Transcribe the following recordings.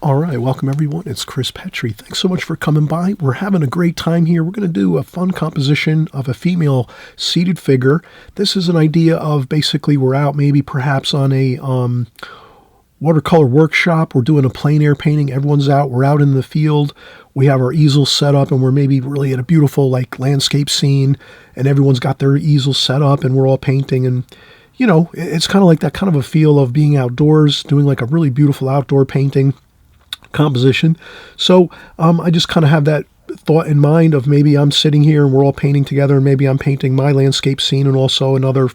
All right, welcome everyone. It's Chris Petri. Thanks so much for coming by. We're having a great time here. We're going to do a fun composition of a female seated figure. This is an idea of basically we're out maybe perhaps on a watercolor workshop. We're doing a plein air painting. Everyone's out. We're out in the field. We have our easels set up and we're maybe really at a beautiful like landscape scene and everyone's got their easels set up and we're all painting and you know, it's kind of like that kind of a feel of being outdoors, doing like a really beautiful outdoor painting composition. So I just kind of have that thought in mind of maybe I'm sitting here and we're all painting together and maybe I'm painting my landscape scene and also another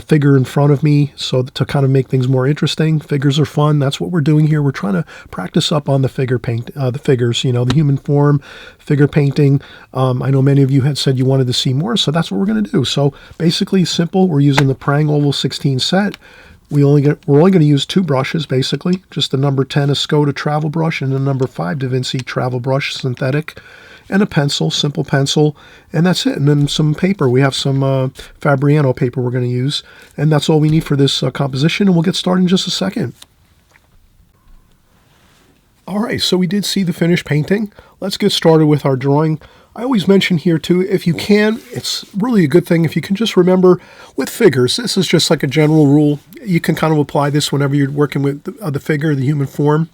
figure in front of me, so to kind of make things more interesting. Figures are fun. That's what we're doing here. We're trying to practice up on the the figures, you know, the human form, figure painting. I know many of you had said you wanted to see more, so that's what we're going to do. So basically simple. We're using the Prang Oval 16 set. We're only going to use two brushes, basically, just the number 10 Escoda travel brush and the number 5 Da Vinci travel brush, synthetic, and a pencil, simple pencil, and that's it. And then some paper. We have some Fabriano paper we're going to use, and that's all we need for this composition, and we'll get started in just a second. All right, so we did see the finished painting. Let's get started with our drawing. I always mention here too, if you can, it's really a good thing if you can just remember with figures, this is just like a general rule. You can kind of apply this whenever you're working with the figure, the human form.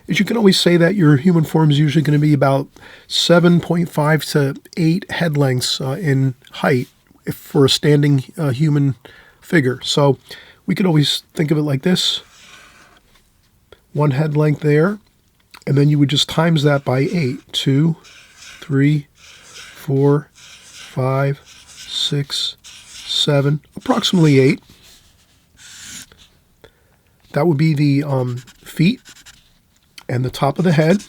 Is you can always say that your human form is usually going to be about 7.5 to 8 head lengths in height for a standing human figure. So we could always think of it like this. One head length there, and then you would just times that by 8. 2, 3, 4, 5, 6, 7, approximately 8. That would be the feet and the top of the head.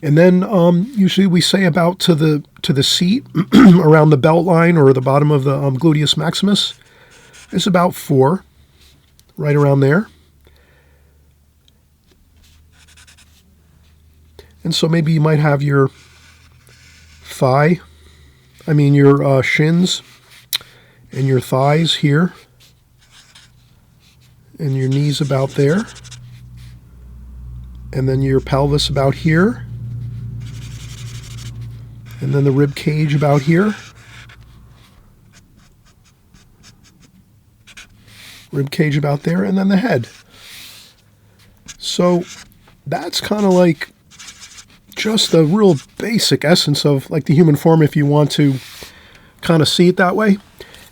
And then usually we say about to the seat around the belt line or the bottom of the gluteus maximus is about 4, right around there. And so maybe you might have your your shins and your thighs here, and your knees about there, and then your pelvis about here, and then the rib cage about here, rib cage about there, and then the head. So that's kind of like just a real basic essence of like the human form if you want to kind of see it that way.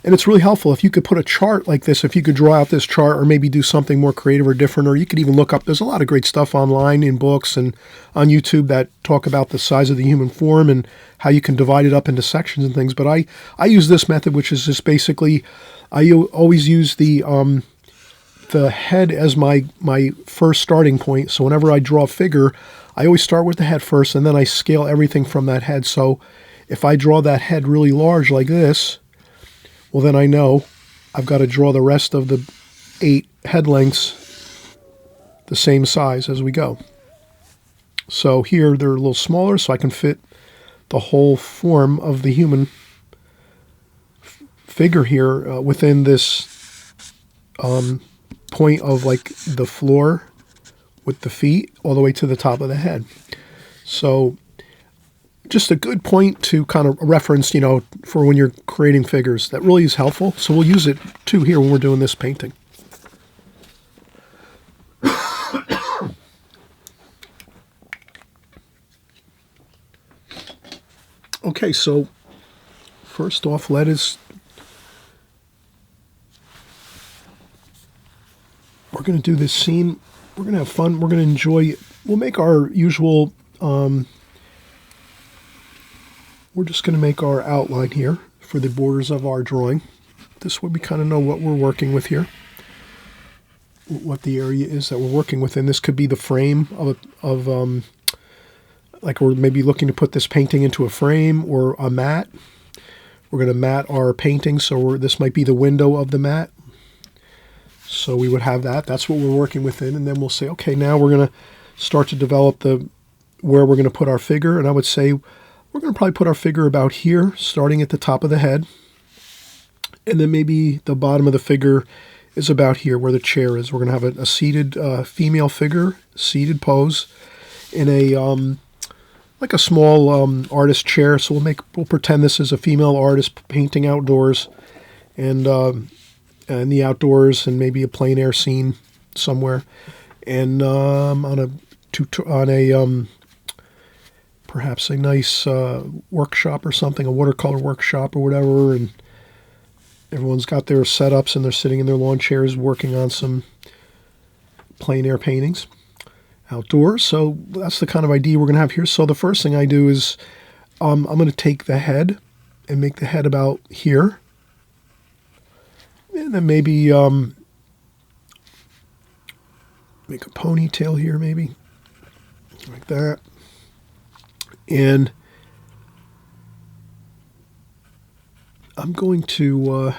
And it's really helpful if you could put a chart like this, if you could draw out this chart or maybe do something more creative or different, or you could even look up, there's a lot of great stuff online in books and on YouTube that talk about the size of the human form and how you can divide it up into sections and things. But I use this method, which is just basically, I always use the head as my first starting point. So whenever I draw a figure, I always start with the head first, and then I scale everything from that head. So if I draw that head really large like this, well, then I know I've got to draw the rest of the 8 head lengths the same size as we go. So here they're a little smaller, so I can fit the whole form of the human figure here within this point of like the floor with the feet all the way to the top of the head. So just a good point to kind of reference, you know, for when you're creating figures. That really is helpful. So we'll use it too here when we're doing this painting. Okay, so first off, we're going to do this scene. We're going to have fun. We're going to enjoy it. We'll make our usual, we're just going to make our outline here for the borders of our drawing. This way we kind of know what we're working with here, what the area is that we're working within. This could be the frame of like we're maybe looking to put this painting into a frame or a mat. We're going to mat our painting, so this might be the window of the mat. So we would have that. That's what we're working within. And then we'll say, okay, now we're going to start to develop where we're going to put our figure. And I would say we're going to probably put our figure about here, starting at the top of the head. And then maybe the bottom of the figure is about here where the chair is. We're going to have a seated female figure, seated pose in a like a small artist chair. So we'll pretend this is a female artist painting outdoors, and in the outdoors, and maybe a plein air scene somewhere, and on a perhaps a nice workshop or something, a watercolor workshop or whatever, and everyone's got their setups and they're sitting in their lawn chairs working on some plein air paintings outdoors. So that's the kind of idea we're going to have here. So the first thing I do is I'm going to take the head and make the head about here. And then maybe make a ponytail here, maybe like that. And I'm going to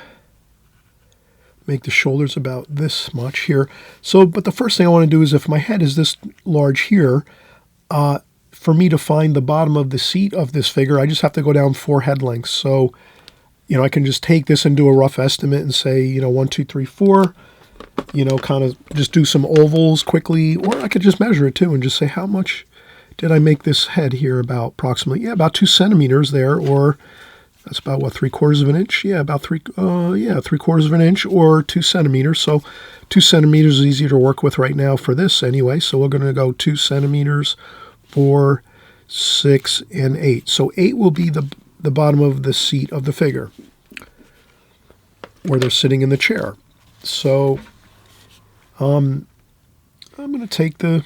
make the shoulders about this much here. So, but the first thing I want to do is, if my head is this large here, for me to find the bottom of the seat of this figure, I just have to go down 4 head lengths. So, I can just take this and do a rough estimate and say, 1, 2, 3, 4, kind of just do some ovals quickly, or I could just measure it too and just say, how much did I make this head here? About approximately, about 2 centimeters there, or that's about what, 3/4 of an inch? Yeah, about 3/4 of an inch or 2 centimeters. So 2 centimeters is easier to work with right now for this anyway. So we're going to go 2 centimeters, 4, 6, and 8. So 8 will be the bottom of the seat of the figure where they're sitting in the chair. So I'm going to take the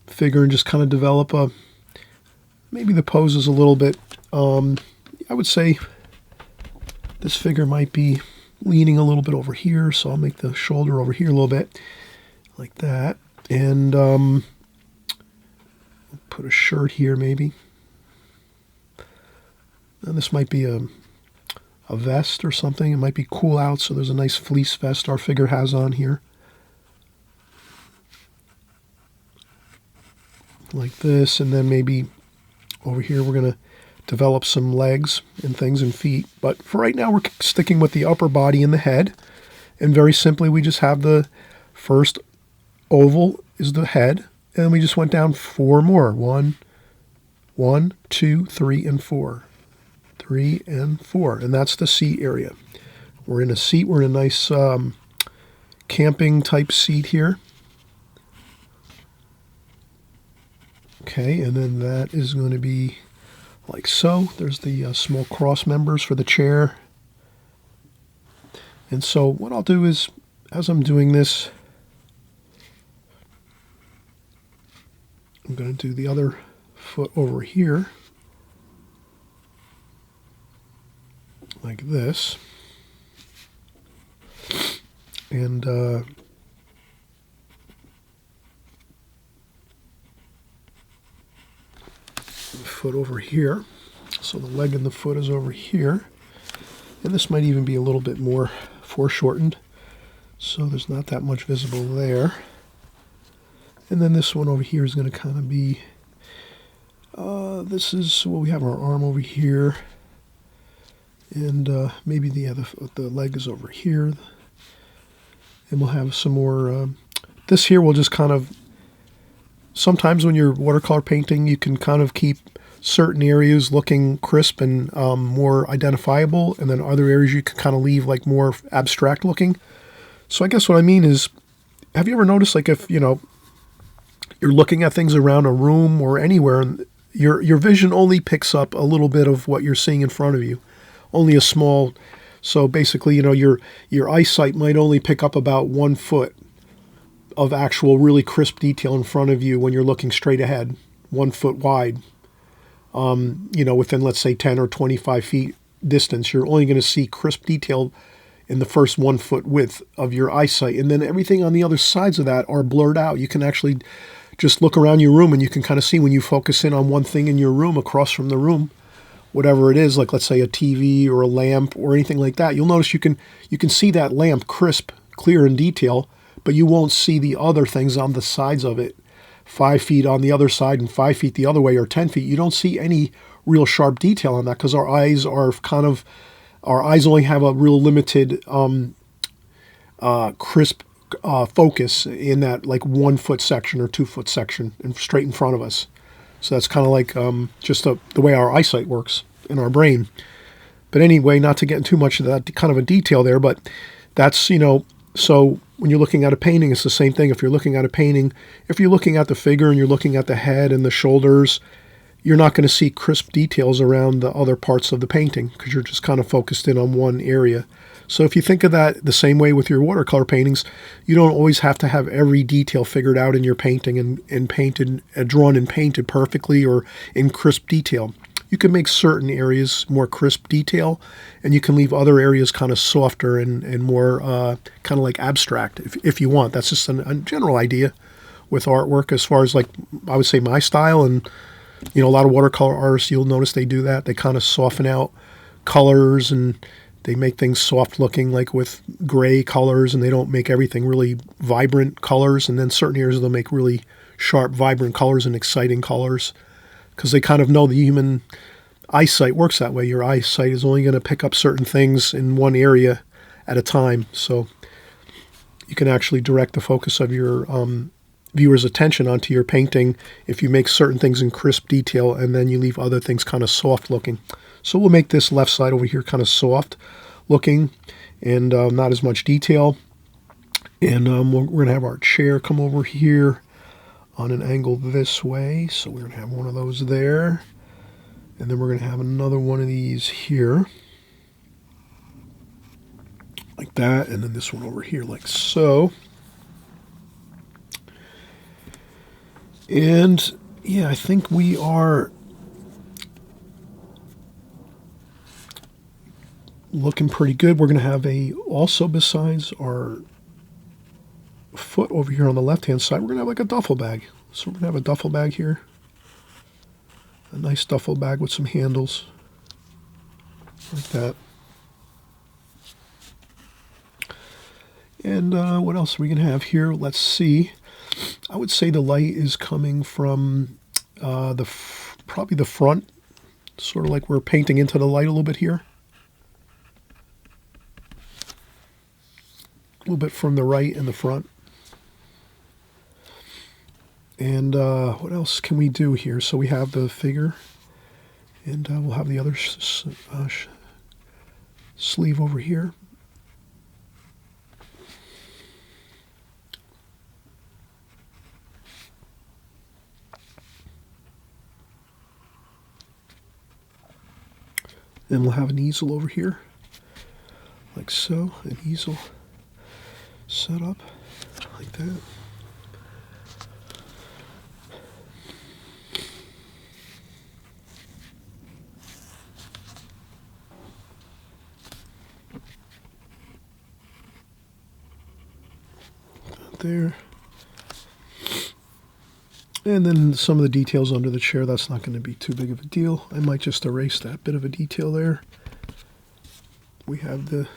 figure and just kind of develop maybe the pose is a little bit, I would say this figure might be leaning a little bit over here, so I'll make the shoulder over here a little bit, like that, and put a shirt here maybe. And this might be a vest or something. It might be cool out, so there's a nice fleece vest our figure has on here. Like this, and then maybe over here we're going to develop some legs and things and feet. But for right now, we're sticking with the upper body and the head. And very simply, we just have the first oval is the head, and we just went down 4 more. 1, 2, 3, and 4. 3 and 4, and that's the seat area. We're in a seat. We're in a nice camping type seat here. Okay, and then that is going to be like so. There's the small cross members for the chair. And so what I'll do is, as I'm doing this, I'm going to do the other foot over here, like this. And foot over here. So the leg and the foot is over here. And this might even be a little bit more foreshortened, so there's not that much visible there. And then this one over here is going to kind of be, this is, well, we have our arm over here, and maybe the leg is over here. And we'll have some more, this here will just kind of, sometimes when you're watercolor painting, you can kind of keep certain areas looking crisp and more identifiable, and then other areas you can kind of leave like more abstract looking. So I guess what I mean is, have you ever noticed, like, if you're looking at things around a room or anywhere, and your vision only picks up a little bit of what you're seeing in front of you, only a small. So basically, your eyesight might only pick up about 1 foot of actual really crisp detail in front of you when you're looking straight ahead, 1 foot wide. Within, let's say, 10 or 25 feet distance, you're only going to see crisp detail in the first 1 foot width of your eyesight. And then everything on the other sides of that are blurred out. You can actually just look around your room and you can kind of see, when you focus in on one thing in your room, across from the room, whatever it is, like let's say a TV or a lamp or anything like that, you'll notice you can see that lamp crisp, clear in detail, but you won't see the other things on the sides of it. 5 feet on the other side and 5 feet the other way, or 10 feet. You don't see any real sharp detail on that because our eyes are kind of our eyes only have a real limited crisp focus in that like 1 foot section or 2 foot section and straight in front of us. So that's kind of like just the way our eyesight works in our brain. But anyway, not to get into too much of that kind of a detail there, but that's, you know, so when you're looking at a painting, it's the same thing. If you're looking at a painting, if you're looking at the figure and you're looking at the head and the shoulders, you're not going to see crisp details around the other parts of the painting because you're just kind of focused in on one area. So if you think of that the same way with your watercolor paintings, you don't always have to have every detail figured out in your painting and painted, drawn and painted perfectly or in crisp detail. You can make certain areas more crisp detail, and you can leave other areas kind of softer and more kind of like abstract if you want. That's just a general idea with artwork as far as like, I would say my style. And, you know, a lot of watercolor artists, you'll notice they do that. They kind of soften out colors and they make things soft looking, like with gray colors, and they don't make everything really vibrant colors. And then certain areas they'll make really sharp, vibrant colors and exciting colors because they kind of know the human eyesight works that way. Your eyesight is only going to pick up certain things in one area at a time. So you can actually direct the focus of your viewer's attention onto your painting if you make certain things in crisp detail and then you leave other things kind of soft looking. So we'll make this left side over here kind of soft looking and not as much detail. And we're going to have our chair come over here on an angle this way. So we're going to have one of those there. And then we're going to have another one of these here. Like that. And then this one over here like so. And yeah, I think we are looking pretty good. We're going to have also besides our foot over here on the left hand side, we're going to have like a duffel bag. So we're going to have a duffel bag here. A nice duffel bag with some handles. Like that. And what else are we going to have here? Let's see. I would say the light is coming from probably the front. Sort of like we're painting into the light a little bit here. A little bit from the right and the front. And what else can we do here? So we have the figure, and we'll have the other sleeve over here. And we'll have an easel over here, like so, an easel set up like that. There. And then some of the details under the chair, that's not going to be too big of a deal. I might just erase that bit of a detail there. We have the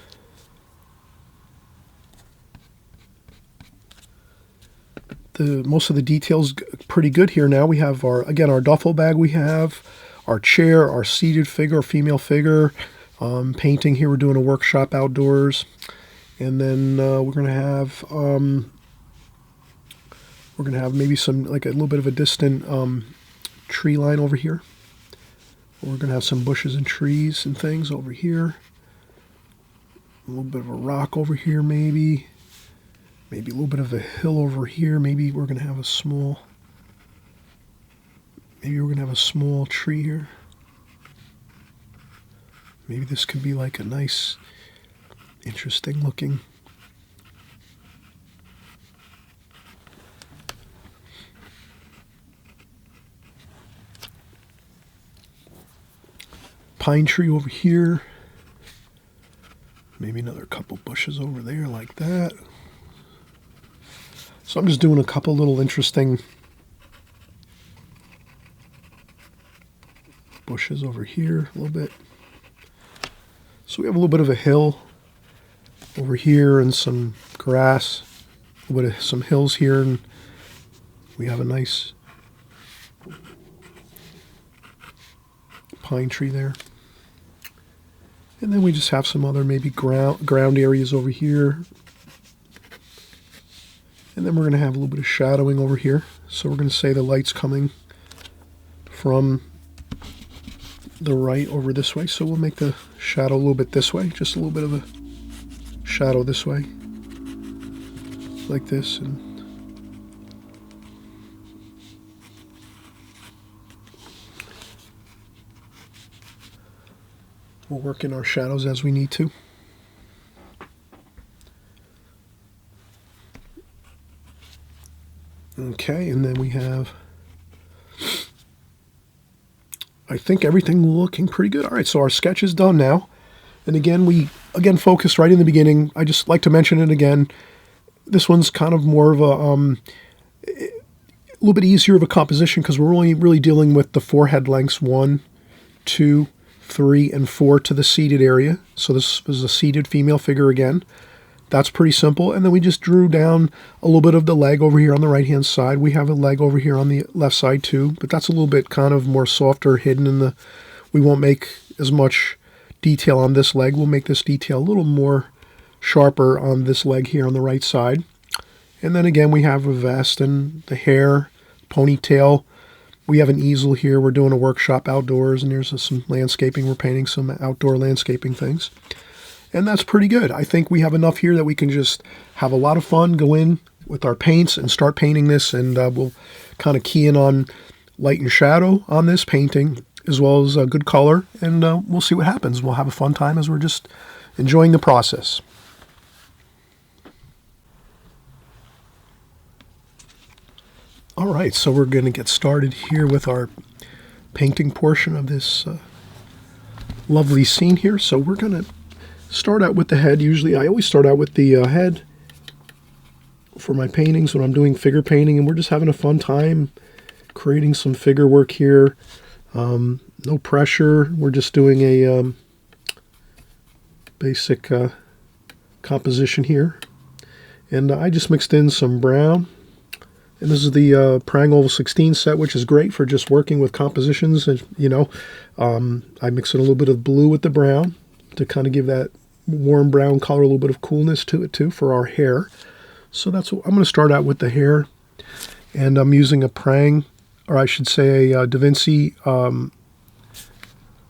most of the details pretty good here now. We have our duffel bag, we have our chair, our seated figure, female figure, painting here. We're doing a workshop outdoors. And then we're going to have maybe some, like a little bit of a distant tree line over here. We're going to have some bushes and trees and things over here. A little bit of a rock over here maybe. Maybe a little bit of a hill over here. Maybe we're going to have a small tree here. Maybe this could be like a nice, interesting looking pine tree over here. Maybe another couple bushes over there like that. So I'm just doing a couple little interesting bushes over here a little bit. So we have a little bit of a hill over here and some grass, a little bit of some hills here, and we have a nice pine tree there. And then we just have some other maybe ground areas over here. And then we're going to have a little bit of shadowing over here. So we're going to say the light's coming from the right over this way. So we'll make the shadow a little bit this way. Just a little bit of a shadow this way. Like this. And we'll work in our shadows as we need to. Okay, and then we have, I think everything looking pretty good. All right, so our sketch is done now. And again, we focused right in the beginning. I just like to mention it again. This one's kind of more of a little bit easier of a composition because we're only really dealing with the forehead lengths 1, 2, 3, and 4 to the seated area. So this was a seated female figure again. That's pretty simple. And then we just drew down a little bit of the leg over here on the right-hand side. We have a leg over here on the left side too, but that's a little bit kind of more softer, hidden in the... We won't make as much detail on this leg. We'll make this detail a little more sharper on this leg here on the right side. And then again, we have a vest and the hair, ponytail. We have an easel here. We're doing a workshop outdoors, and there's some landscaping. We're painting some outdoor landscaping things. And that's pretty good. I think we have enough here that we can just have a lot of fun, go in with our paints and start painting this, and we'll kind of key in on light and shadow on this painting, as well as good color, and we'll see what happens. We'll have a fun time as we're just enjoying the process. All right, so we're going to get started here with our painting portion of this lovely scene here. So we're going to start out with the head. Usually I always start out with the head for my paintings when I'm doing figure painting, and we're just having a fun time creating some figure work here. No pressure. We're just doing a basic composition here. And I just mixed in some brown. And this is the Prang Oval 16 set, which is great for just working with compositions. And, you know, I mix in a little bit of blue with the brown to kind of give that warm brown color, a little bit of coolness to it too for our hair. So that's what I'm going to start out with the hair. And I'm using a Prang, or I should say a Da Vinci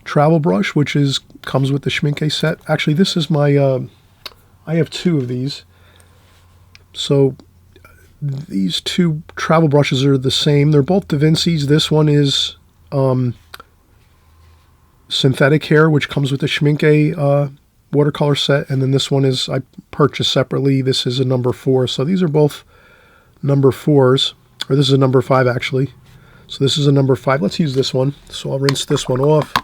travel brush, which comes with the Schmincke set. Actually, this is my, I have two of these. So these two travel brushes are the same. They're both Da Vinci's. This one is synthetic hair, which comes with the Schmincke watercolor set. And then this one is, I purchased separately. This is a number 4. So these are both number 4s. Or this is a number 5, actually. So this is a number 5. Let's use this one. So I'll rinse this one off.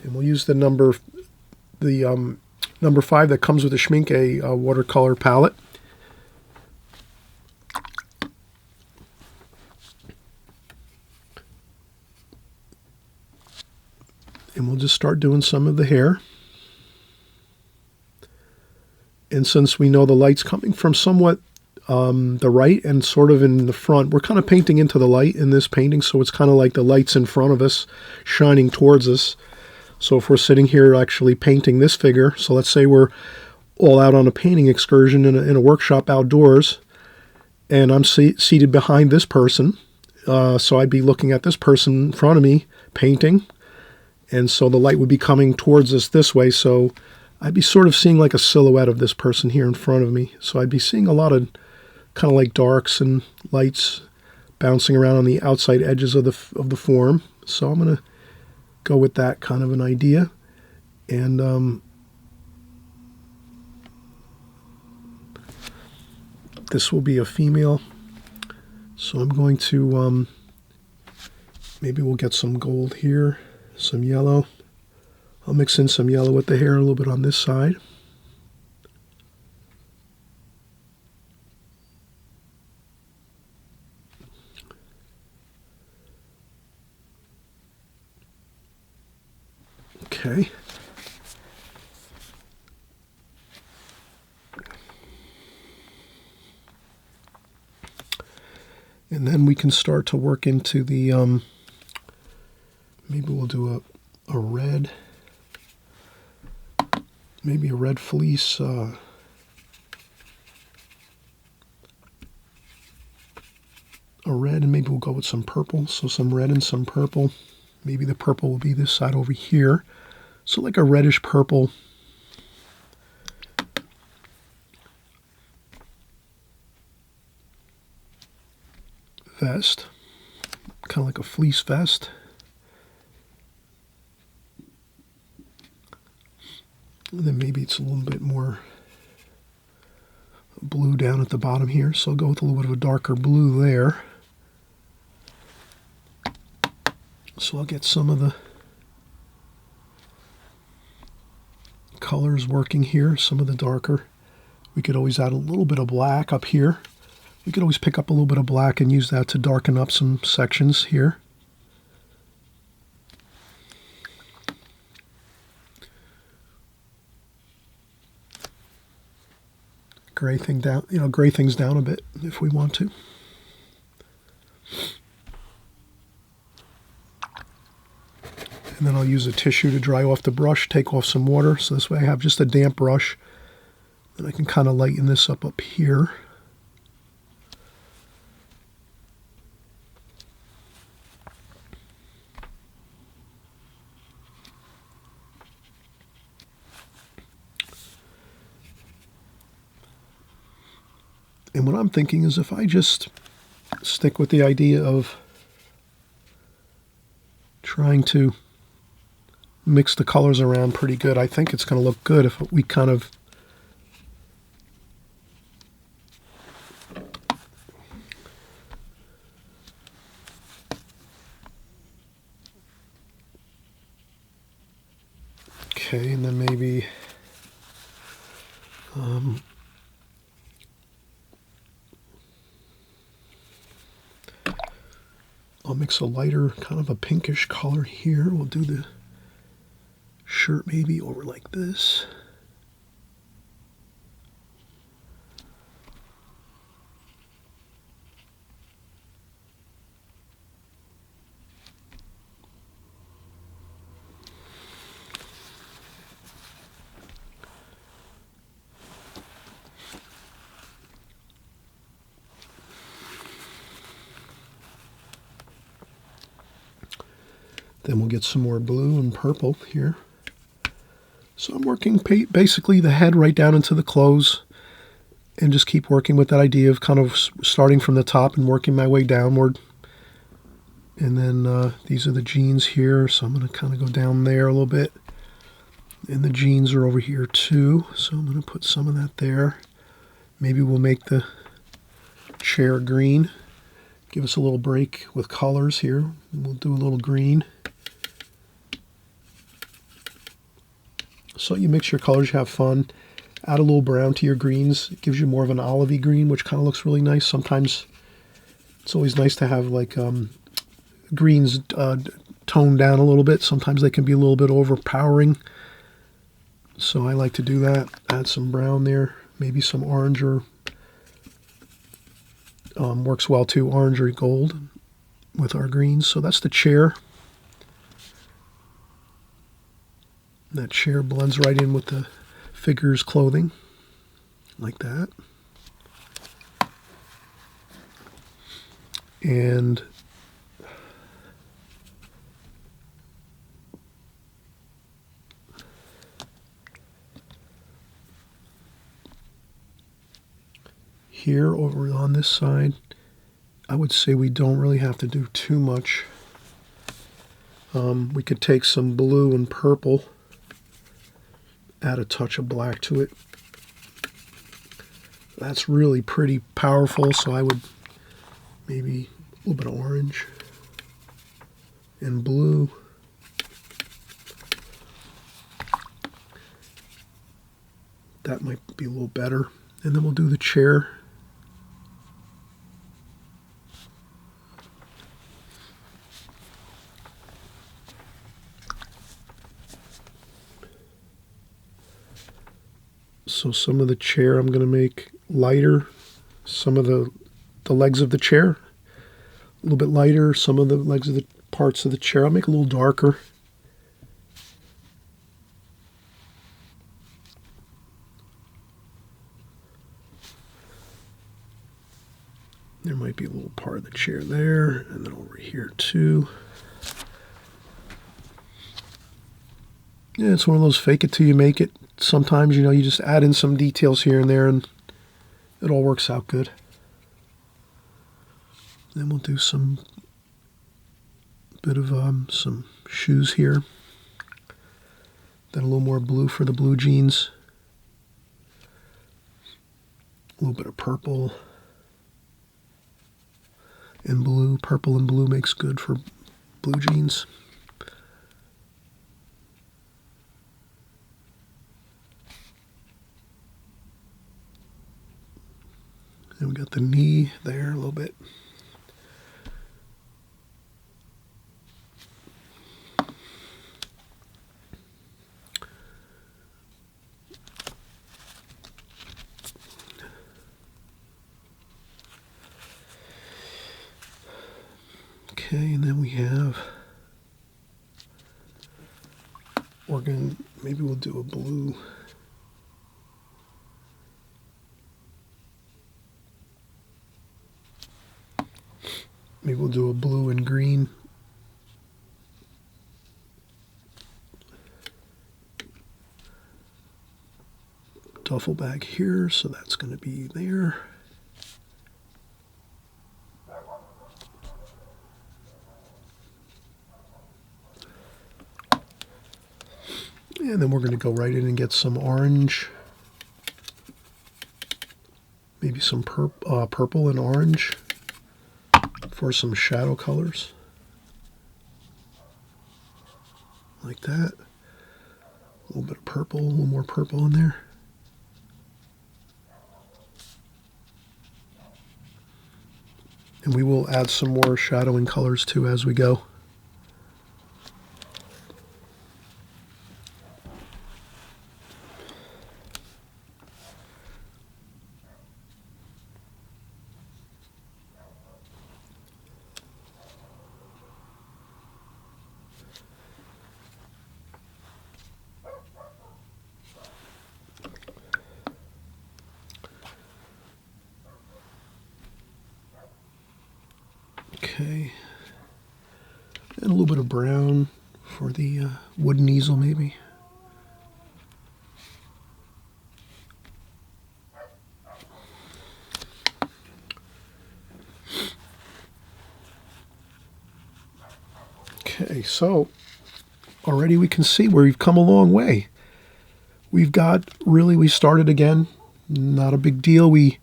And we'll use the number 5 that comes with the Schmincke watercolor palette. And we'll just start doing some of the hair. And since we know the light's coming from somewhat the right and sort of in the front, we're kind of painting into the light in this painting, so it's kind of like the light's in front of us, shining towards us. So if we're sitting here actually painting this figure, so let's say we're all out on a painting excursion in a workshop outdoors, and I'm seated behind this person, so I'd be looking at this person in front of me painting. And so the light would be coming towards us this way, so I'd be sort of seeing like a silhouette of this person here in front of me. So I'd be seeing a lot of kind of like darks and lights bouncing around on the outside edges of the form. So I'm going to go with that kind of an idea. And this will be a female. So I'm going to, maybe we'll get some gold here. Some yellow. I'll mix in some yellow with the hair a little bit on this side. Okay. And then we can start to work into the maybe we'll do a red maybe a red fleece. A red, and maybe we'll go with some purple. So some red and some purple. Maybe the purple will be this side over here. So like a reddish purple. Vest. Kind of like a fleece vest. And then maybe it's a little bit more blue down at the bottom here. So I'll go with a little bit of a darker blue there. So I'll get some of the colors working here, some of the darker. We could always add a little bit of black up here. We could always pick up a little bit of black and use that to darken up some sections here. Gray thing down, gray things down a bit if we want to. And then I'll use a tissue to dry off the brush, take off some water, so this way I have just a damp brush. And I can kind of lighten this up here. And what I'm thinking is if I just stick with the idea of trying to mix the colors around pretty good, I think it's going to look good if we kind of okay, and then maybe I'll mix a lighter, kind of a pinkish color here. We'll do the shirt maybe over like this. Then we'll get some more blue and purple here. So I'm working basically the head right down into the clothes and just keep working with that idea of kind of starting from the top and working my way downward. And then these are the jeans here, so I'm going to kind of go down there a little bit. And the jeans are over here too, so I'm going to put some of that there. Maybe we'll make the chair green. Give us a little break with colors here. We'll do a little green. So you mix your colors, you have fun. Add a little brown to your greens. It gives you more of an olivey green, which kind of looks really nice. Sometimes it's always nice to have like greens toned down a little bit. Sometimes they can be a little bit overpowering. So I like to do that. Add some brown there, maybe some orange or works well too, orange or gold with our greens. So that's the chair. That chair blends right in with the figure's clothing, like that. And here over on this side, I would say we don't really have to do too much. We could take some blue and purple, add a touch of black to it. That's really pretty powerful, so I would maybe a little bit of orange and blue. That might be a little better. And then we'll do the chair. So some of the chair I'm going to make lighter. Some of the legs of the chair a little bit lighter. Some of the legs of the parts of the chair I'll make a little darker. There might be a little part of the chair there, and then over here too. Yeah, it's one of those fake it till you make it. Sometimes, you know, you just add in some details here and there, and it all works out good. Then we'll do some bit of some shoes here. Then a little more blue for the blue jeans. A little bit of purple and blue. Purple and blue makes good for blue jeans. And we got the knee there a little bit. Okay, and then we have, maybe we'll do a blue. Maybe we'll do a blue and green. Duffel bag here, so that's going to be there. And then we're going to go right in and get some orange. Maybe some purple and orange for some shadow colors. Like that. A little bit of purple, a little more purple in there. And we will add some more shadowing colors too as we go. Okay, and a little bit of brown for the wooden easel maybe. Okay, so already we can see where we've come a long way. We started again, not a big deal. We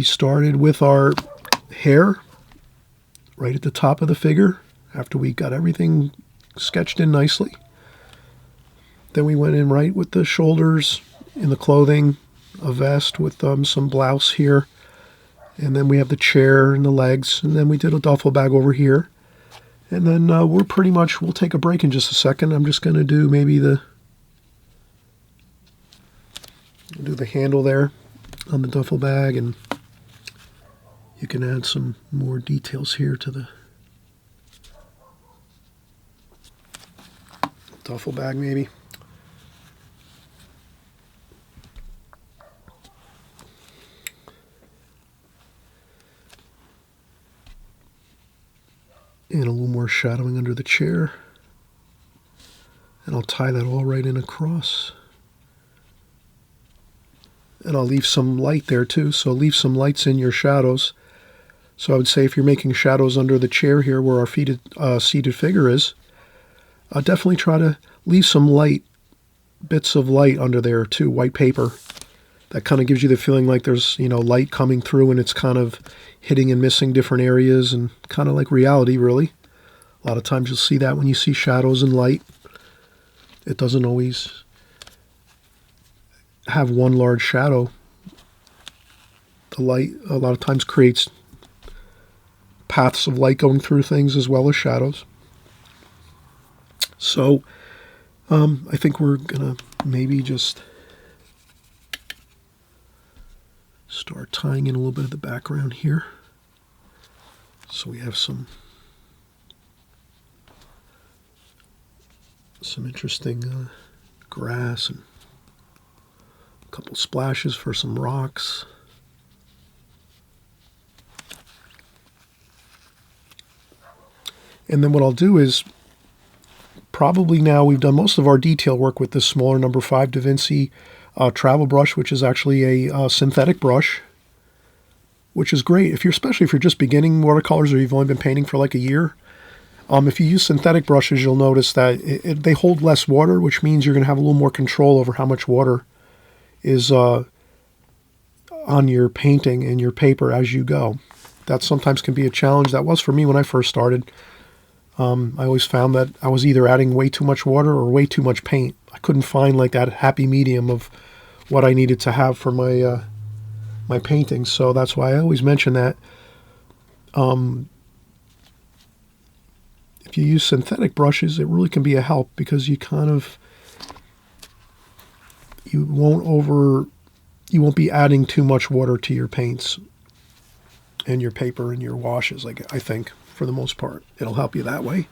started with our hair right at the top of the figure after we got everything sketched in nicely. Then we went in right with the shoulders in the clothing, a vest with some blouse here, and then we have the chair and the legs, and then we did a duffel bag over here. And then we'll take a break in just a second. I'm just going to do maybe the handle there on the duffel bag, and you can add some more details here to the duffel bag maybe. And a little more shadowing under the chair. And I'll tie that all right in across. And I'll leave some light there too, so leave some lights in your shadows. So I would say if you're making shadows under the chair here where our seated figure is, definitely try to leave some bits of light under there too, white paper. That kind of gives you the feeling like there's, light coming through and it's kind of hitting and missing different areas, and kind of like reality, really. A lot of times you'll see that when you see shadows and light. It doesn't always have one large shadow. The light a lot of times creates paths of light going through things as well as shadows. So I think we're going to maybe just start tying in a little bit of the background here. So we have some interesting grass and a couple splashes for some rocks. And then what I'll do is, probably now we've done most of our detail work with this smaller number 5 Da Vinci travel brush, which is actually a synthetic brush, which is great, especially if you're just beginning watercolors or you've only been painting for like a year. If you use synthetic brushes, you'll notice that they hold less water, which means you're going to have a little more control over how much water is on your painting and your paper as you go. That sometimes can be a challenge. That was for me when I first started. I always found that I was either adding way too much water or way too much paint. I couldn't find like that happy medium of what I needed to have for my my paintings. So that's why I always mention that. If you use synthetic brushes, it really can be a help because you won't be adding too much water to your paints and your paper and your washes, like I think, for the most part. It'll help you that way.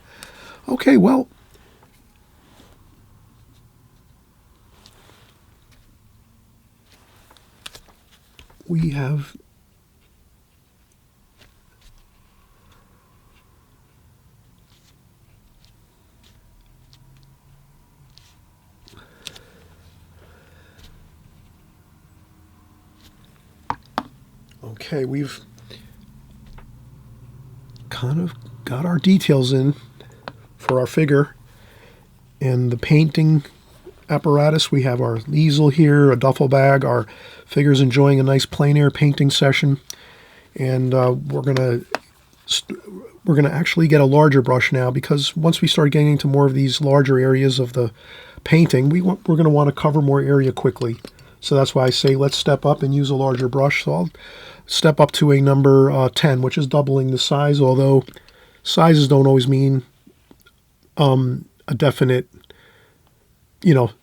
Okay, well, we have okay, we've kind of got our details in for our figure. And the painting apparatus, we have our easel here, a duffel bag. Our figure's enjoying a nice plein air painting session. And we're gonna actually get a larger brush now, because once we start getting into more of these larger areas of the painting, we're going to want to cover more area quickly. So that's why I say let's step up and use a larger brush. So I'll step up to a number 10, which is doubling the size, although sizes don't always mean a definite,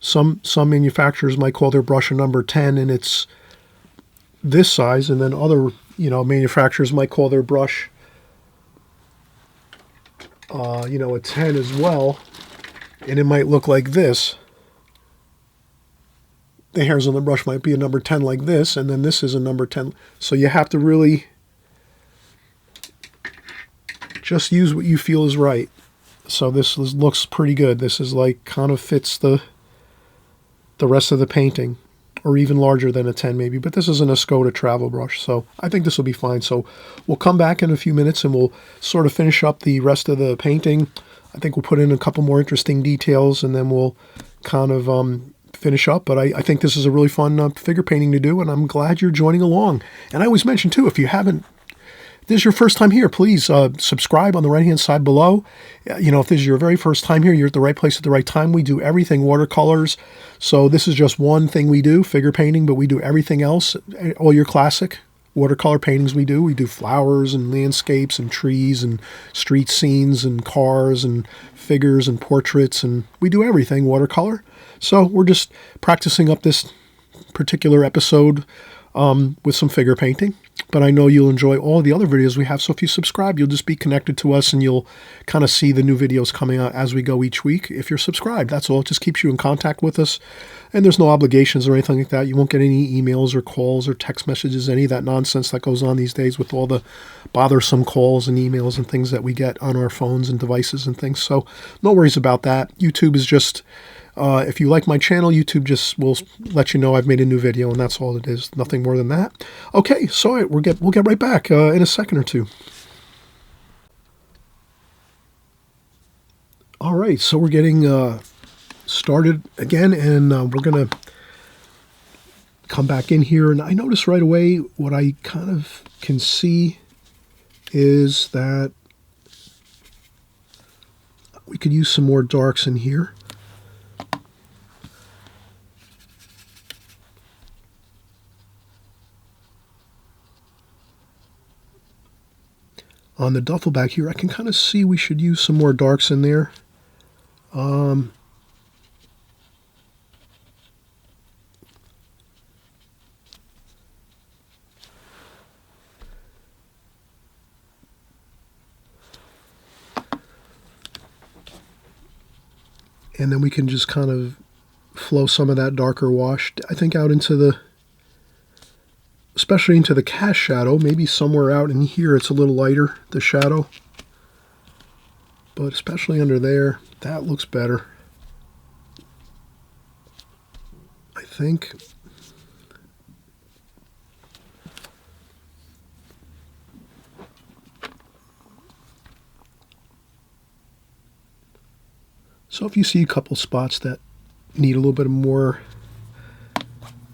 some manufacturers might call their brush a number 10 and it's this size, and then other, manufacturers might call their brush, a 10 as well, and it might look like this. The hairs on the brush might be a number 10 like this, and then this is a number 10. So you have to really just use what you feel is right. So this looks pretty good. This is like kind of fits the rest of the painting, or even larger than a 10 maybe. But this is an Escoda travel brush, so I think this will be fine. So we'll come back in a few minutes and we'll sort of finish up the rest of the painting. I think we'll put in a couple more interesting details, and then we'll kind of finish up. But I think this is a really fun figure painting to do, and I'm glad you're joining along. And I always mention too, if you haven't, this is your first time here, please subscribe on the right hand side below. If this is your very first time here, you're at the right place at the right time. We do everything watercolors, so this is just one thing we do, figure painting, but we do everything else, all your classic watercolor paintings we do. We do flowers and landscapes and trees and street scenes and cars and figures and portraits, and we do everything watercolor. So we're just practicing up this particular episode with some figure painting. But I know you'll enjoy all the other videos we have, so if you subscribe, you'll just be connected to us and you'll kind of see the new videos coming out as we go each week if you're subscribed. That's all. It just keeps you in contact with us, and there's no obligations or anything like that. You won't get any emails or calls or text messages, any of that nonsense that goes on these days with all the bothersome calls and emails and things that we get on our phones and devices and things. So no worries about that. YouTube is just... if you like my channel, YouTube just will let you know I've made a new video, and that's all it is. Nothing more than that. Okay, so we'll get right back in a second or two. All right, so we're getting started again, and we're going to come back in here. And I notice right away what I kind of can see is that we could use some more darks in here. On the duffel bag here, I can kind of see we should use some more darks in there. And then we can just kind of flow some of that darker wash, I think, out into the, especially into the cast shadow. Maybe somewhere out in here it's a little lighter, the shadow. but especially under there, that looks better, I think. So if you see a couple spots that need a little bit more,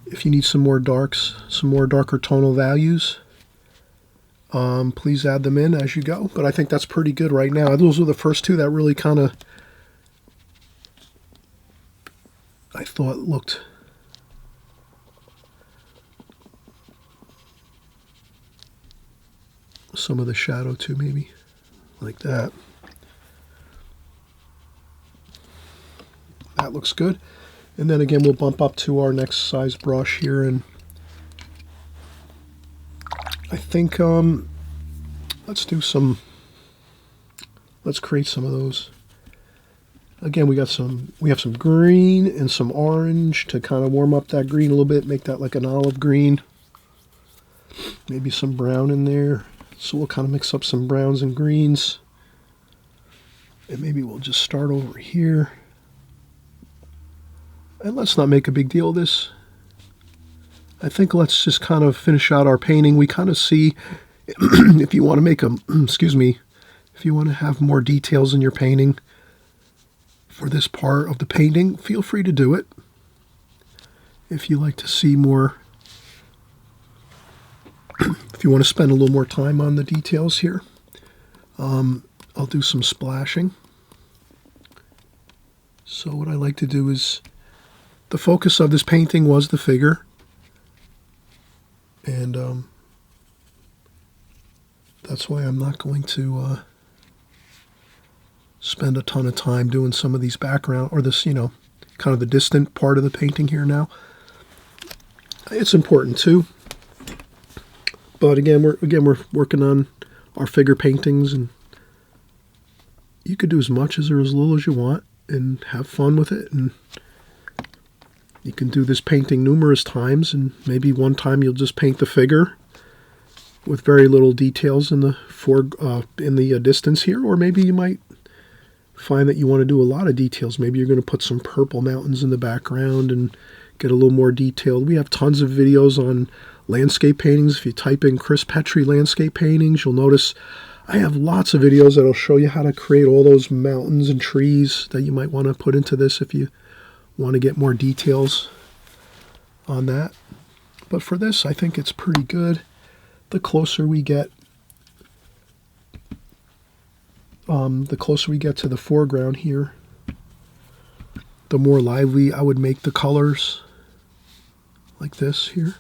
if you need some more darks, some more darker tonal values, please add them in as you go. But I think that's pretty good right now. Those were the first two that really kind of, I thought looked some of the shadow too, maybe like that. That looks good. And then again, we'll bump up to our next size brush here, and I think let's create some of those. Again, we have some green and some orange to kind of warm up that green a little bit, make that like an olive green. Maybe some brown in there. So we'll kind of mix up some browns and greens. And maybe we'll just start over here. And let's not make a big deal of this. I think let's just kind of finish out our painting. We kind of see, if you want to make a, excuse me, if you want to have more details in your painting for this part of the painting, feel free to do it. If you like to see more, if you want to spend a little more time on the details here, I'll do some splashing. So what I like to do is, the focus of this painting was the figure, and that's why I'm not going to spend a ton of time doing some of these background, or this, you know, kind of the distant part of the painting here now. It's important too, but again, we're working on our figure paintings, and you could do as much as or as little as you want and have fun with it. And you can do this painting numerous times, and maybe one time you'll just paint the figure with very little details in the distance here, or maybe you might find that you want to do a lot of details. Maybe you're going to put some purple mountains in the background and get a little more detailed. We have tons of videos on landscape paintings. If you type in Chris Petri landscape paintings, you'll notice I have lots of videos that'll show you how to create all those mountains and trees that you might want to put into this if you want to get more details on that. But for this, I think it's pretty good. The closer we get to the foreground here, the more lively I would make the colors, like this here.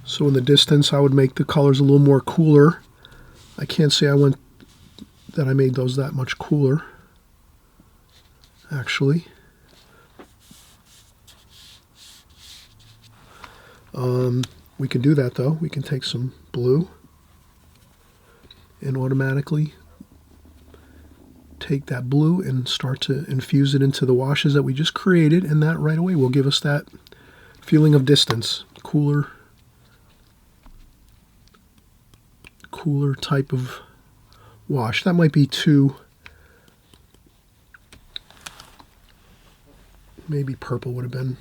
So in the distance, I would make the colors a little more cooler. I can't say I made those that much cooler, actually. We can do that though. We can take some blue and automatically take that blue and start to infuse it into the washes that we just created, and that right away will give us that feeling of distance, cooler type of wash. That might be too, maybe purple would have been,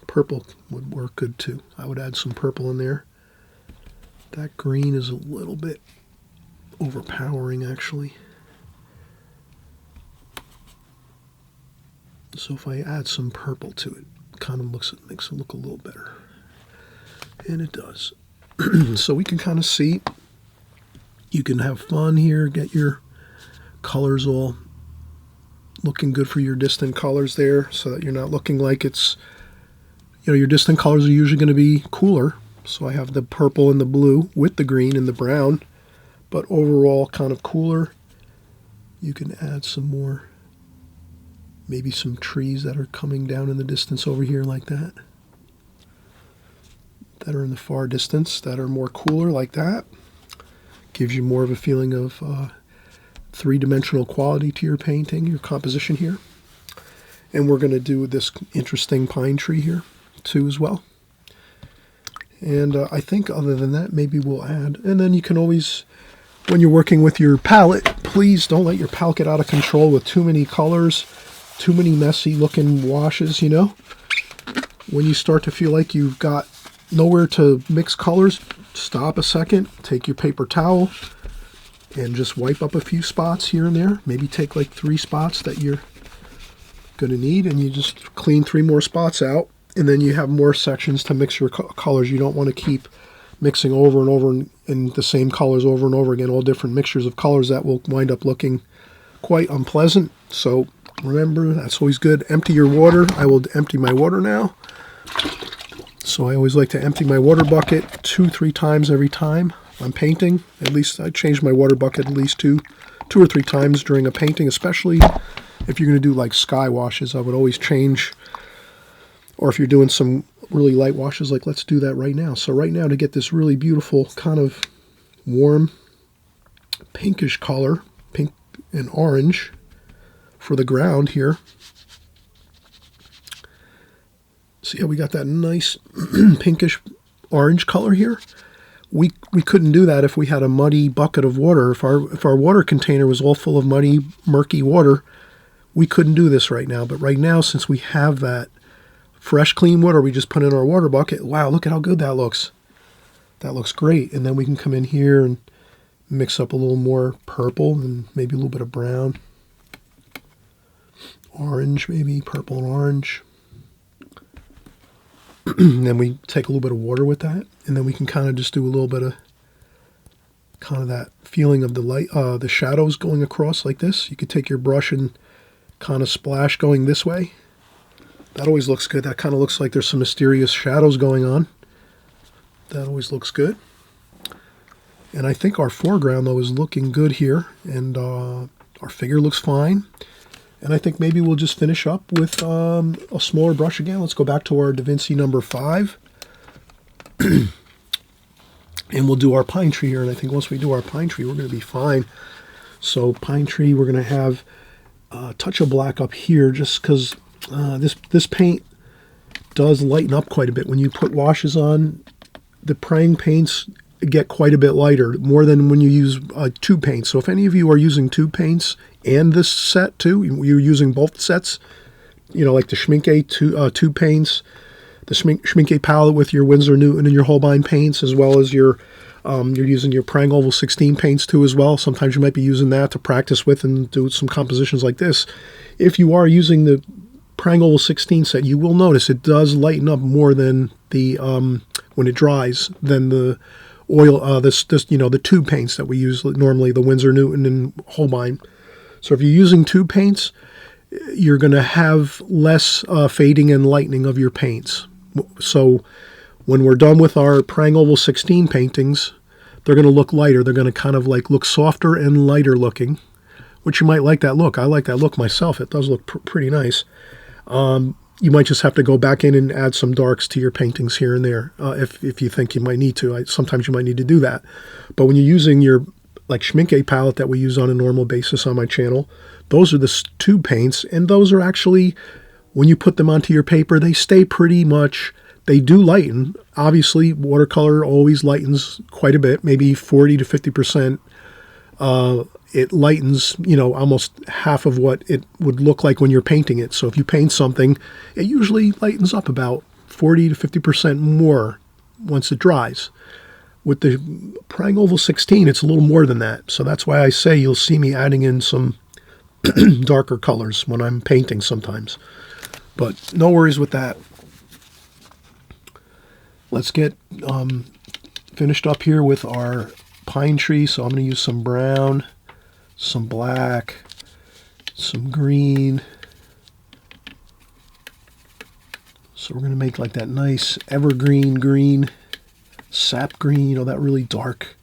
purple would work good too. I would add some purple in there. That green is a little bit overpowering actually. So if I add some purple to it, kind of makes it look a little better. And it does. So we can kind of see, you can have fun here, get your colors all looking good for your distant colors there, so that you're not looking like it's, you know, your distant colors are usually going to be cooler. So I have the purple and the blue with the green and the brown, but overall kind of cooler. You can add some more, maybe some trees that are coming down in the distance over here like that, that are in the far distance, that are more cooler like that. Gives you more of a feeling of three-dimensional quality to your painting, your composition here. And we're going to do this interesting pine tree here too as well. And I think other than that, maybe we'll add. And then you can always, when you're working with your palette, please don't let your palette get out of control with too many colors, too many messy looking washes, you know. When you start to feel like you've got nowhere to mix colors, stop a second, take your paper towel, and just wipe up a few spots here and there. Maybe take like 3 spots that you're going to need, and you just clean 3 more spots out. And then you have more sections to mix your colors. You don't want to keep mixing over and over in the same colors over and over again, all different mixtures of colors that will wind up looking quite unpleasant. So remember, that's always good. Empty your water. I will empty my water now. So I always like to empty my water bucket 2-3 times every time I'm painting. At least I change my water bucket at least two or three times during a painting, especially if you're going to do like sky washes. I would always change. Or if you're doing some really light washes, like let's do that right now. So right now, to get this really beautiful kind of warm pinkish color, pink and orange for the ground here. See how we got that nice pinkish orange color here? We couldn't do that if we had a muddy bucket of water. If our water container was all full of muddy, murky water, we couldn't do this right now. But right now, since we have that fresh, clean water we just put in our water bucket. Wow, look at how good that looks. That looks great. And then we can come in here and mix up a little more purple and maybe a little bit of brown. Orange, maybe purple and orange. And then we take a little bit of water with that. And then we can kind of just do a little bit of kind of that feeling of the light, the shadows going across like this. You could take your brush and kind of splash going this way. That always looks good. That kind of looks like there's some mysterious shadows going on. That always looks good. And I think our foreground, though, is looking good here. And our figure looks fine. And I think maybe we'll just finish up with a smaller brush again. Let's go back to our Da Vinci number 5. And we'll do our pine tree here. And I think once we do our pine tree, we're going to be fine. So pine tree, we're going to have a touch of black up here just because this paint does lighten up quite a bit. When you put washes on, the praying paints get quite a bit lighter, more than when you use tube paints. So if any of you are using tube paints and this set too, you're using both sets, you know, like the Schmincke tube paints, the Schmincke palette with your Winsor Newton and your Holbein paints, as well as your you're using your Prang Oval 16 paints too as well. Sometimes you might be using that to practice with and do some compositions like this. If you are using the Prang Oval 16 set, you will notice it does lighten up more than the when it dries than the oil this you know, the tube paints that we use normally, the Winsor Newton and Holbein. So if you're using tube paints, you're going to have less fading and lightening of your paints. So when we're done with our Prang Oval 16 paintings, they're going to look lighter. They're going to kind of like look softer and lighter looking, which you might like that look. I like that look myself. It does look pretty nice. You might just have to go back in and add some darks to your paintings here and there if you think you might need to. Sometimes you might need to do that. But when you're using your like Schmincke palette that we use on a normal basis on my channel, those are the tube paints, and those are actually, when you put them onto your paper, they stay pretty much, they do lighten. Obviously, watercolor always lightens quite a bit, maybe 40 to 50%. It lightens, you know, almost half of what it would look like when you're painting it. So if you paint something, it usually lightens up about 40 to 50% more once it dries. With the Prang Oval 16, it's a little more than that. So that's why I say you'll see me adding in some darker colors when I'm painting sometimes. But no worries with that. Let's get finished up here with our pine tree. So I'm going to use some brown, some black, some green. So we're going to make like that nice evergreen green, sap green, you know, that really dark,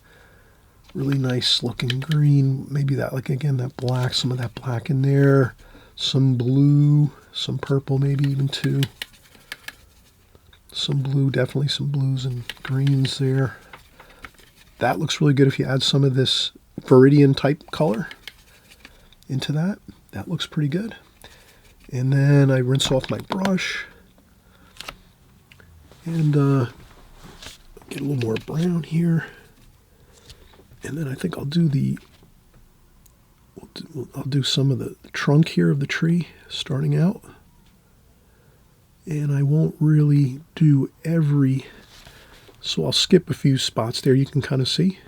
really nice looking green. Maybe that, like, again, that black, some of that black in there, some blue, some purple, maybe even too. Some blue, definitely some blues and greens there. That looks really good if you add some of this Viridian type color into that. That looks pretty good. And then I rinse off my brush. And Get a little more brown here. And then I think I'll do I'll do some of the trunk here of the tree starting out. And I won't really do so I'll skip a few spots there you can kind of see.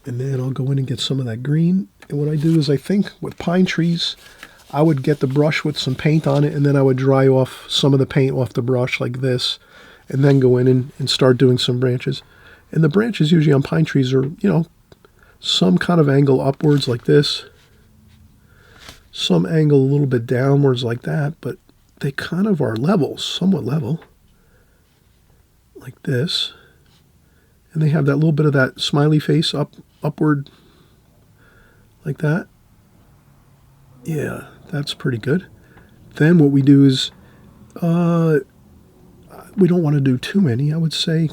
And then I'll go in and get some of that green. And what I do is I think with pine trees, I would get the brush with some paint on it, and then I would dry off some of the paint off the brush like this, and then go in and start doing some branches. And the branches usually on pine trees are, some kind of angle upwards like this, some angle a little bit downwards like that, but they kind of are level, somewhat level, like this. And they have that little bit of that smiley face upward like that. Yeah, that's pretty good. Then what we do is, we don't want to do too many. I would say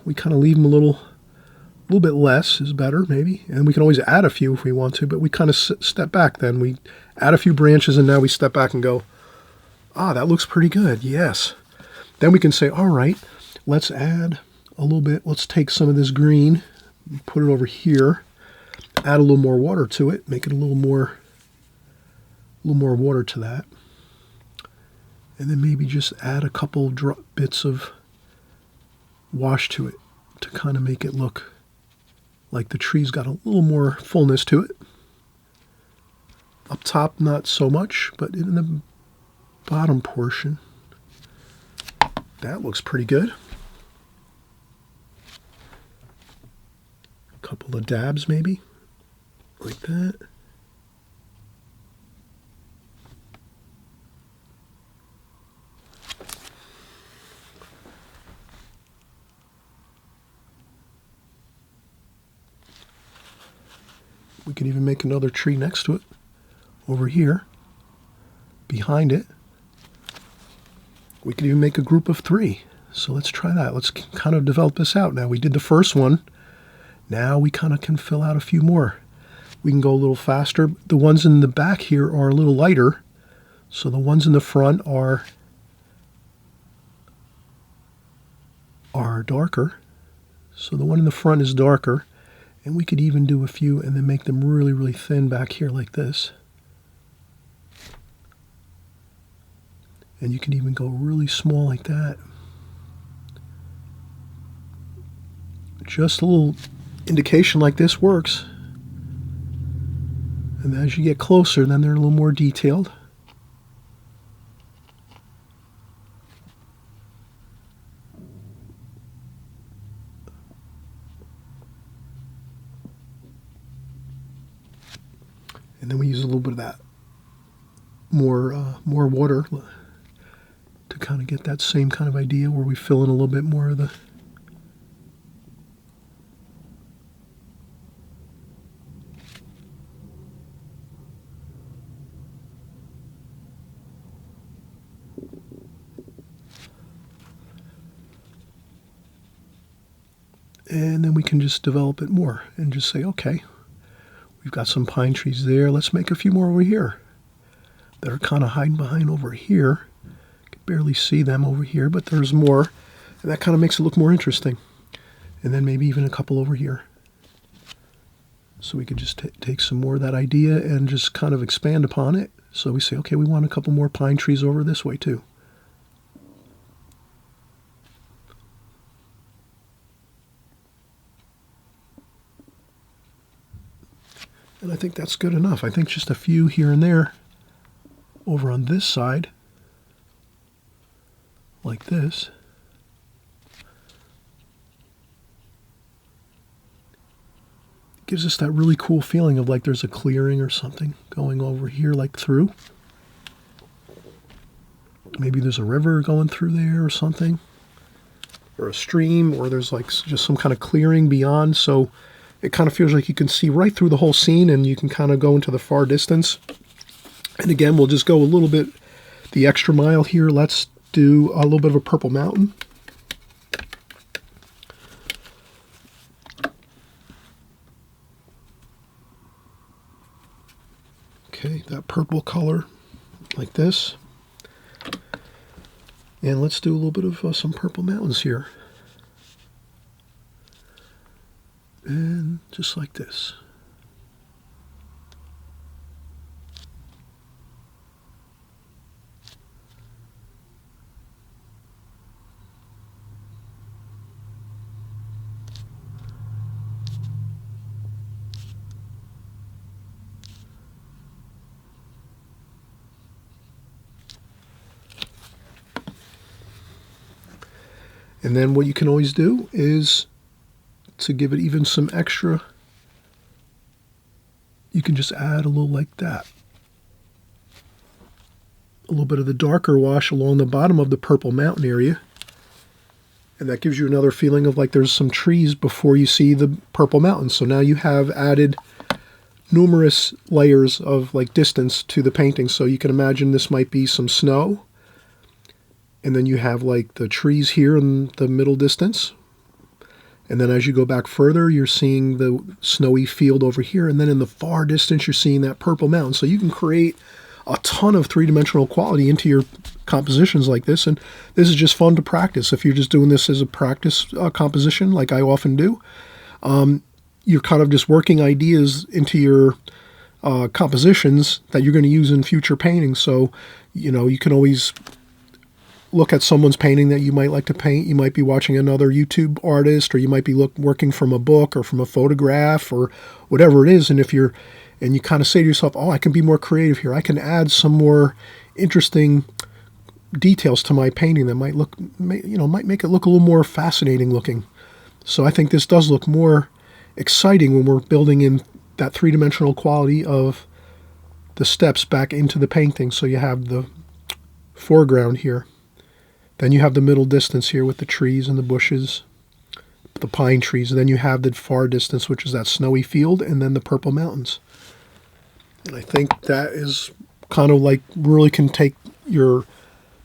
we kind of leave them a little bit less is better maybe. And we can always add a few if we want to, but we kind of step back then. We add a few branches and now we step back and go, that looks pretty good. Yes. Then we can say, all right, let's add a little bit. Let's take some of this green, put it over here, add a little more water to it, make it a little more water to that. And then maybe just add a couple bits of wash to it to kind of make it look like the tree's got a little more fullness to it. Up top, not so much, but in the bottom portion, that looks pretty good. A couple of dabs maybe, like that. We could even make another tree next to it, over here, behind it. We could even make a group of 3. So let's try that. Let's kind of develop this out. Now we did the first one. Now we kind of can fill out a few more. We can go a little faster. The ones in the back here are a little lighter. So the ones in the front are darker. So the one in the front is darker. And we could even do a few and then make them really, really thin back here like this. And you can even go really small like that. Just a little indication like this works. And as you get closer, then they're a little more detailed. And then we use a little bit of that more water to kind of get that same kind of idea where we fill in a little bit more of the and then we can just develop it more and just say, okay, we've got some pine trees there. Let's make a few more over here that are kind of hiding behind over here. You can barely see them over here, but there's more. And that kind of makes it look more interesting. And then maybe even a couple over here. So we could just take some more of that idea and just kind of expand upon it. So we say, okay, we want a couple more pine trees over this way too. And I think that's good enough. I think just a few here and there over on this side, like this. Gives us that really cool feeling of like there's a clearing or something going over here, like through. Maybe there's a river going through there or something, or a stream, or there's like just some kind of clearing beyond. So it kind of feels like you can see right through the whole scene and you can kind of go into the far distance. And again, we'll just go a little bit the extra mile here. Let's do a little bit of a purple mountain. Okay, that purple color like this. And let's do a little bit of some purple mountains here. And just like this. And then what you can always do is, to give it even some extra, you can just add a little like that. A little bit of the darker wash along the bottom of the purple mountain area. And that gives you another feeling of like there's some trees before you see the purple mountains. So now you have added numerous layers of like distance to the painting. So you can imagine this might be some snow. And then you have like the trees here in the middle distance. And then as you go back further, you're seeing the snowy field over here. And then in the far distance, you're seeing that purple mountain. So you can create a ton of three-dimensional quality into your compositions like this. And this is just fun to practice. If you're just doing this as a practice composition, like I often do, you're kind of just working ideas into your compositions that you're going to use in future paintings. So, you know, you can always look at someone's painting that you might like to paint. You might be watching another YouTube artist, or you might be working from a book or from a photograph or whatever it is. And you kind of say to yourself, oh, I can be more creative here. I can add some more interesting details to my painting that might make it look a little more fascinating looking. So I think this does look more exciting when we're building in that three-dimensional quality of the steps back into the painting. So you have the foreground here. Then you have the middle distance here with the trees and the bushes, the pine trees. And then you have the far distance, which is that snowy field, and then the purple mountains. And I think that is kind of like really can take your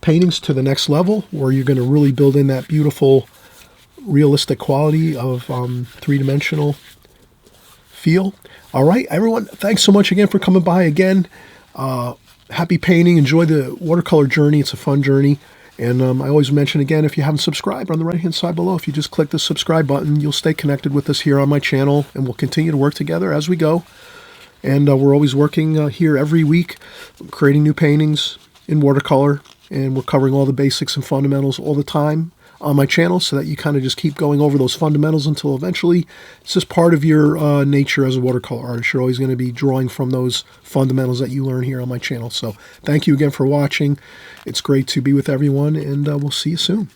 paintings to the next level, where you're going to really build in that beautiful, realistic quality of three-dimensional feel. All right, everyone, thanks so much again for coming by again. Happy painting. Enjoy the watercolor journey. It's a fun journey. And I always mention again, if you haven't subscribed, on the right-hand side below, if you just click the subscribe button, you'll stay connected with us here on my channel, and we'll continue to work together as we go. And we're always working here every week, creating new paintings in watercolor, and we're covering all the basics and fundamentals all the time on my channel, so that you kind of just keep going over those fundamentals until eventually it's just part of your nature as a watercolor artist. You're always going to be drawing from those fundamentals that you learn here on my channel. So thank you again for watching. It's great to be with everyone, and we'll see you soon.